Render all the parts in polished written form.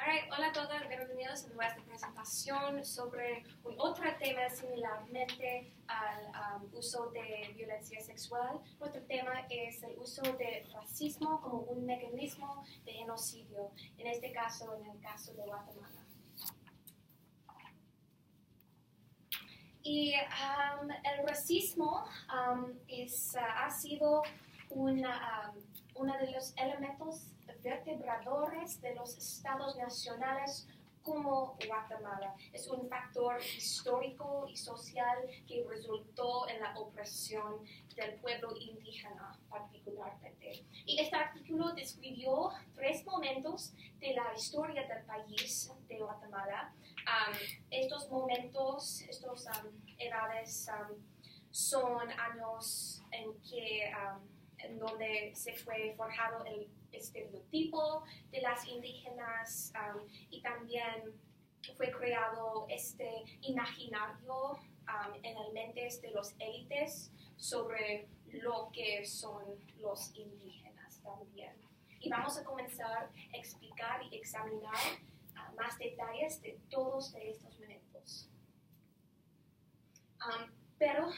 Alright, hola a todos, bienvenidos a nuestra presentación sobre un otro tema similarmente al uso de violencia sexual. Nuestro tema es el uso de racismo como un mecanismo de genocidio, en este caso, en el caso de Guatemala. Y el racismo ha sido uno de los elementos vertebradores de los estados nacionales como Guatemala. Es un factor histórico y social que resultó en la opresión del pueblo indígena particularmente. Y este artículo describió 3 momentos de la historia del país de Guatemala. Estos momentos, estas edades son años en donde se fue forjado el estereotipo de las indígenas y también fue creado este imaginario en las mentes de los élites sobre lo que son los indígenas también. Y vamos a comenzar a explicar y examinar más detalles de todos de estos momentos. Pero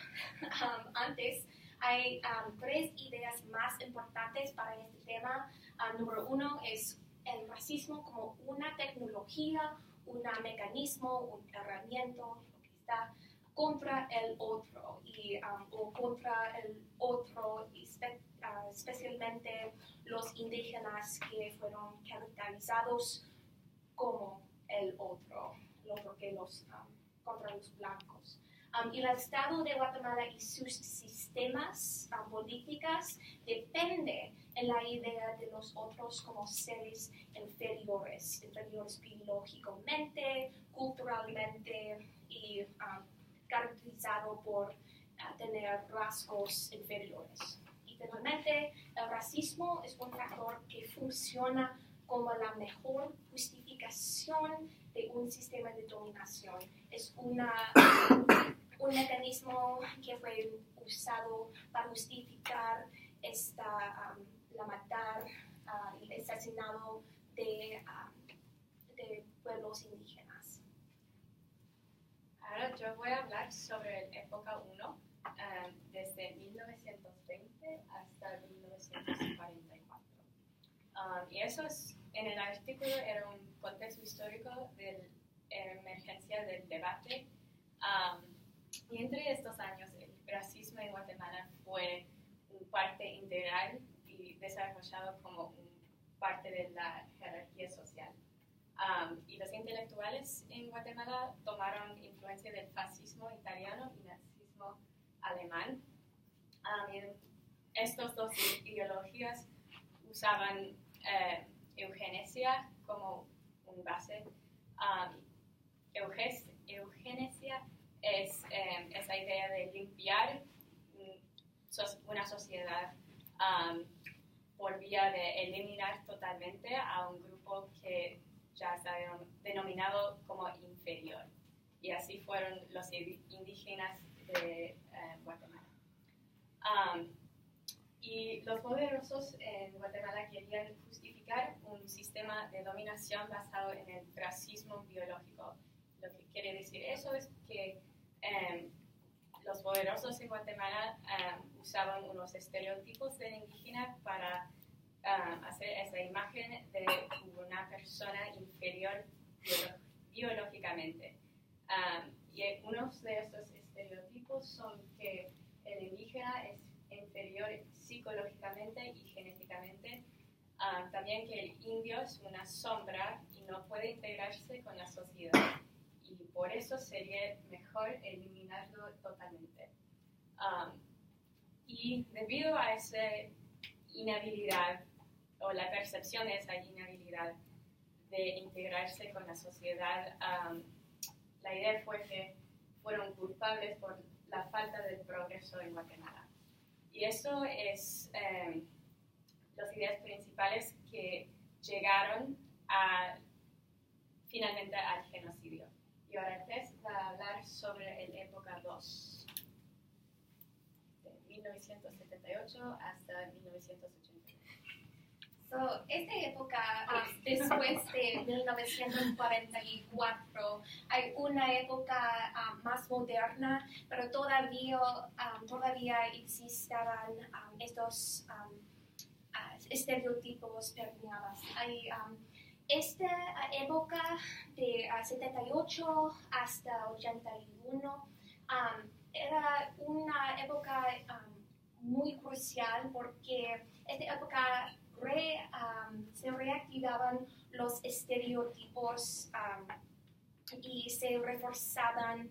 antes hay 3 ideas más importantes para este tema. Número 1 es el racismo como una tecnología, un mecanismo, una herramienta que está contra el otro o contra el otro, especialmente los indígenas que fueron caracterizados como el otro que contra los blancos. Y el Estado de Guatemala y sus sistemas políticos depende en la idea de los otros como seres inferiores biológicamente, culturalmente y caracterizado por tener rasgos inferiores. Y finalmente, el racismo es un factor que funciona como la mejor justificación de un sistema de dominación. Es un mecanismo que fue usado para justificar la matar, el asesinado de pueblos indígenas. Ahora yo voy a hablar sobre la época 1, desde 1920 hasta 1944. Y eso es, en el artículo era un contexto histórico de la emergencia del debate. Y entre estos años el racismo en Guatemala fue una parte integral y desarrollado como parte de la jerarquía social. Y los intelectuales en Guatemala tomaron influencia del fascismo italiano y nazismo alemán. Y estas dos ideologías usaban eugenesia como una base. Eugenesia es esa idea de limpiar una sociedad por vía de eliminar totalmente a un grupo que ya está denominado como inferior. Y así fueron los indígenas de Guatemala. Y los poderosos en Guatemala querían justificar un sistema de dominación basado en el racismo biológico. Lo que quiere decir eso es que los poderosos en Guatemala usaban unos estereotipos del indígena para hacer esa imagen de una persona inferior biológicamente. Y unos de estos estereotipos son que el indígena es inferior psicológicamente y genéticamente. También que el indio es una sombra y no puede integrarse con la sociedad. Y por eso sería mejor eliminarlo totalmente. Y debido a esa inhabilidad, o la percepción de esa inhabilidad de integrarse con la sociedad, la idea fue que fueron culpables por la falta de progreso en Guatemala. Y eso es las ideas principales que llegaron finalmente al genocidio. Y ahora Tess va a hablar sobre la época 2, de 1978 hasta 1980. So, esta época es después de 1944. Hay una época más moderna, pero todavía existían estos estereotipos permeados. Hay esta época de 78 hasta 81 era una época muy crucial porque esta época se reactivaban los estereotipos y se reforzaban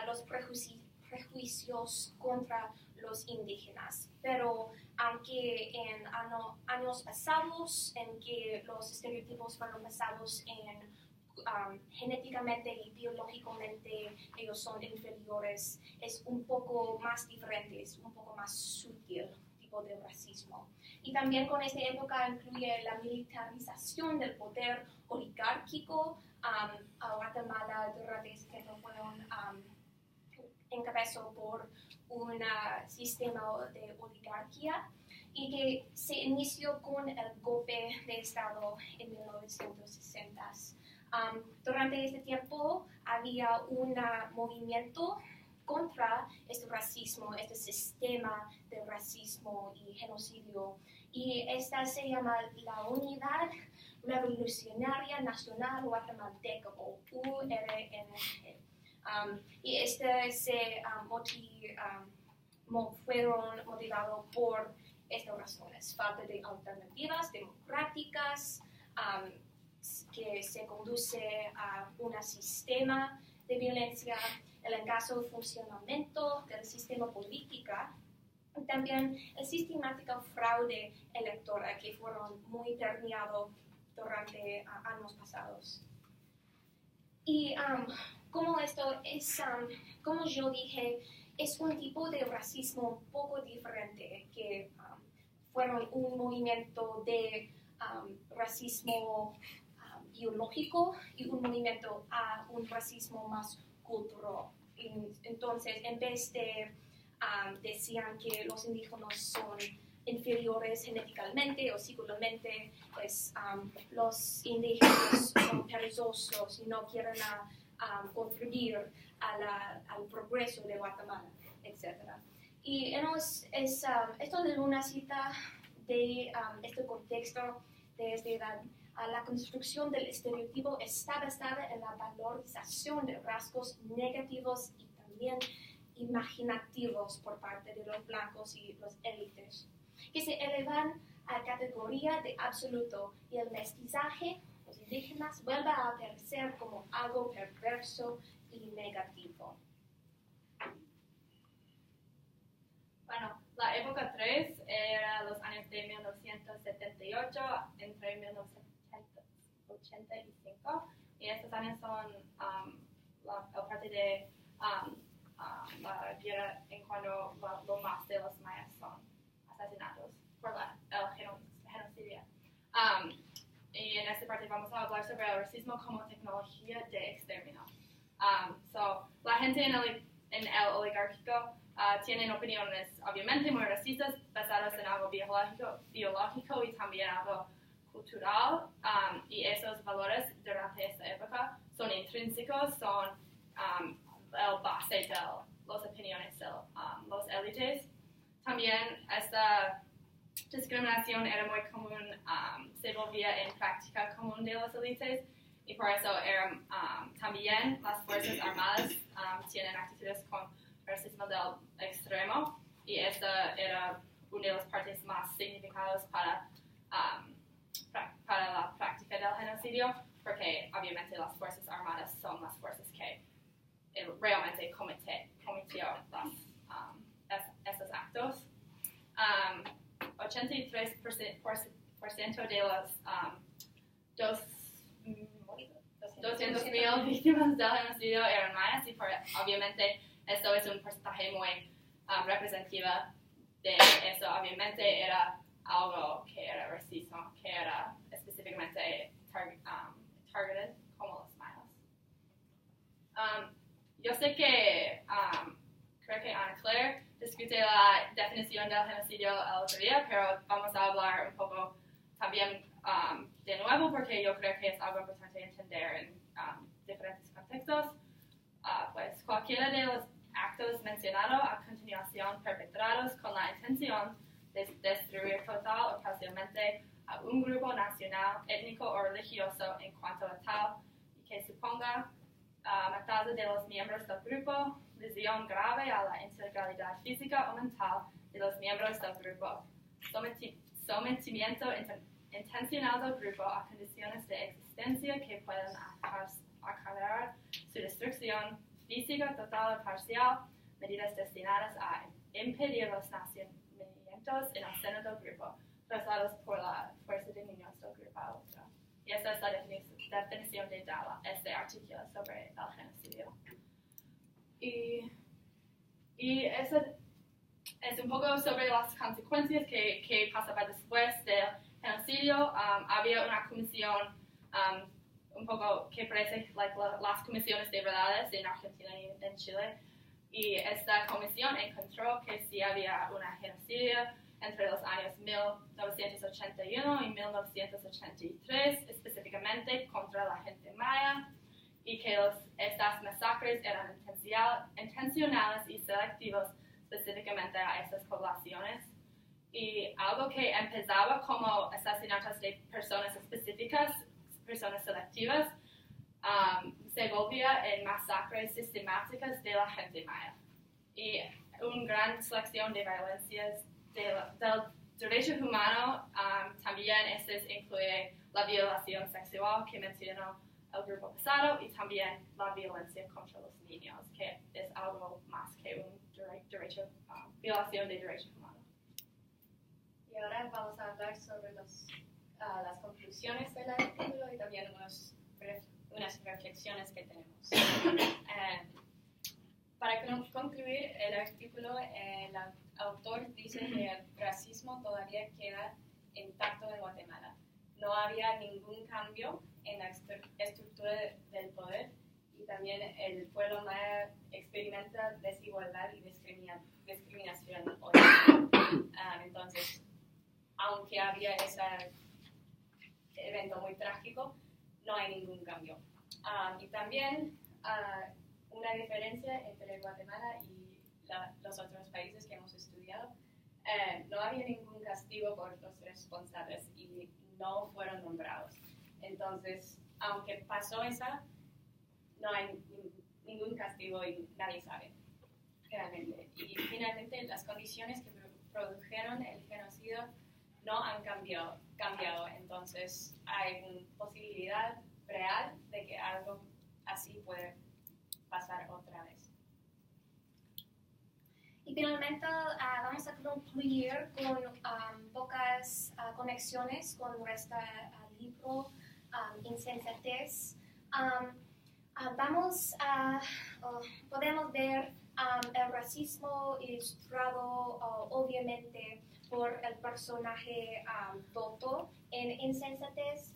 los prejuicios contra los indígenas. Pero aunque en años pasados, en que los estereotipos fueron basados en genéticamente y biológicamente ellos son inferiores, es un poco más diferente, es un poco más sutil tipo de racismo. Y también con esta época incluye la militarización del poder oligárquico a Guatemala durante este tiempo fueron encabezado por un sistema de oligarquía y que se inició con el golpe de Estado en 1960. Durante este tiempo había un movimiento contra este racismo, este sistema de racismo y genocidio. Y esta se llama la Unidad Revolucionaria Nacional Guatemalteca, o URNG. Y fueron motivados por estas razones: falta de alternativas democráticas, que se conduce a un sistema de violencia, el escaso funcionamiento del sistema político, y también el sistemático fraude electoral que fueron muy permeados durante años pasados. Y como esto es, como yo dije, es un tipo de racismo un poco diferente, que fueron un movimiento de racismo biológico y un movimiento a un racismo más cultural. Entonces, en vez de decían que los indígenas son inferiores genéticamente o psicológicamente, pues los indígenas son perezosos y no quieren contribuir al progreso de Guatemala, etc. Y esto es una cita de este contexto de esta edad. La construcción del estereotipo está basada en la valorización de rasgos negativos y también imaginativos por parte de los blancos y los élites, que se elevan a categoría de absoluto, y el mestizaje, los indígenas, vuelve a aparecer como algo perverso y negativo. Bueno, la época 3 era los años de 1978 entre 1985, y estos años son la parte de la guerra en cuando lo más de los mayas son asesinados por el genocidio. Y en esta parte vamos a hablar sobre el racismo como tecnología de exterminio. La gente en el oligárquico tienen opiniones obviamente muy racistas basadas en algo biológico y también algo cultural, y esos valores durante esta época son intrínsecos, son el base de las opiniones de los élites. También esta discriminación era muy común, se volvía en práctica común de las élites, y por eso también las Fuerzas Armadas tienen actitudes con racismo del extremo, y esta era una de las partes más significativas para la práctica del genocidio, porque obviamente las Fuerzas Armadas son las fuerzas que realmente cometió estos actos. 83% de los 200,000 víctimas del genocidio eran mayas, y obviamente esto es un porcentaje muy representativo de eso. Obviamente era algo que era racismo, que era específicamente targeted como los mayas. Yo sé que creo que Ana Claire discute la definición del genocidio el otro día, pero vamos a hablar un poco también, de nuevo, porque yo creo que es algo importante entender en diferentes contextos, pues cualquiera de los actos mencionados a continuación perpetrados con la intención de destruir total o parcialmente a un grupo nacional, étnico o religioso en cuanto a tal y que suponga matanza de los miembros del grupo, lesión grave a la integridad física o mental de los miembros del grupo, sometimiento intencional del grupo a condiciones de existencia que puedan acarrear su destrucción física total o parcial, medidas destinadas a impedir los nacimientos en el seno del grupo, trasladados por la fuerza de niños del grupo a otro. Y esta es la definición de Dalla, este artículo sobre el genocidio. Y eso es un poco sobre las consecuencias que pasaba después del genocidio. Había una comisión un poco que parece las comisiones de verdades en Argentina y en Chile. Y esta comisión encontró que sí había una genocidio entre los años 1981 y 1983, específicamente contra la gente maya, y que estas masacres eran intencionales y selectivos específicamente a estas poblaciones. Y algo que empezaba como asesinatos de personas específicas, personas selectivas, se volvía en masacres sistemáticas de la gente maya. Y una gran selección de violencias del derecho humano, también incluye la violación sexual que mencionó el grupo pasado y también la violencia contra los niños, que es algo más que un violación de derechos humanos. Y ahora vamos a hablar sobre las conclusiones del artículo y también unas reflexiones que tenemos. Para concluir el artículo, el autor dice que el racismo todavía queda intacto en Guatemala. No había ningún cambio en la estructura del poder y también el pueblo maya experimenta desigualdad y discriminación hoy. Entonces, aunque había ese evento muy trágico, no hay ningún cambio. Y también una diferencia entre Guatemala y los otros países que hemos estudiado, no había ningún castigo por los responsables y no fueron nombrados. Entonces, aunque pasó esa, no hay ningún castigo y nadie sabe realmente. Y finalmente, las condiciones que produjeron el genocidio no han cambiado. Entonces, hay una posibilidad real de que algo así puede pasar otra vez. Y finalmente vamos a concluir con pocas conexiones con nuestro libro Insensatez. Podemos ver el racismo ilustrado obviamente por el personaje Toto en Insensatez.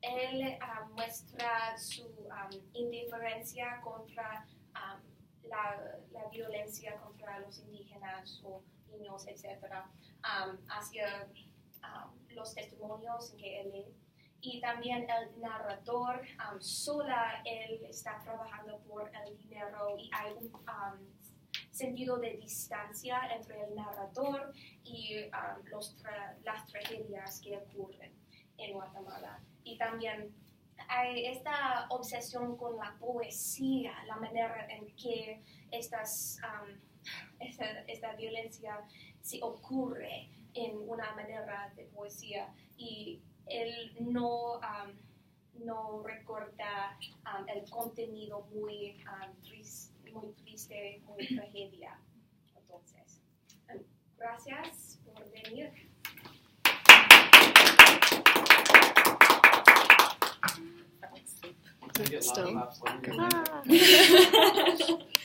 Él muestra su indiferencia contra la violencia contra los indígenas o niños, etc., hacia los testimonios que él lee. Y también el narrador, sola él está trabajando por el dinero y hay un sentido de distancia entre el narrador y las tragedias que ocurren en Guatemala. Y también hay esta obsesión con la poesía, la manera en que esta violencia se ocurre en una manera de poesía, y él no recorta el contenido muy triste, muy tragedia. Entonces, gracias por venir. Still.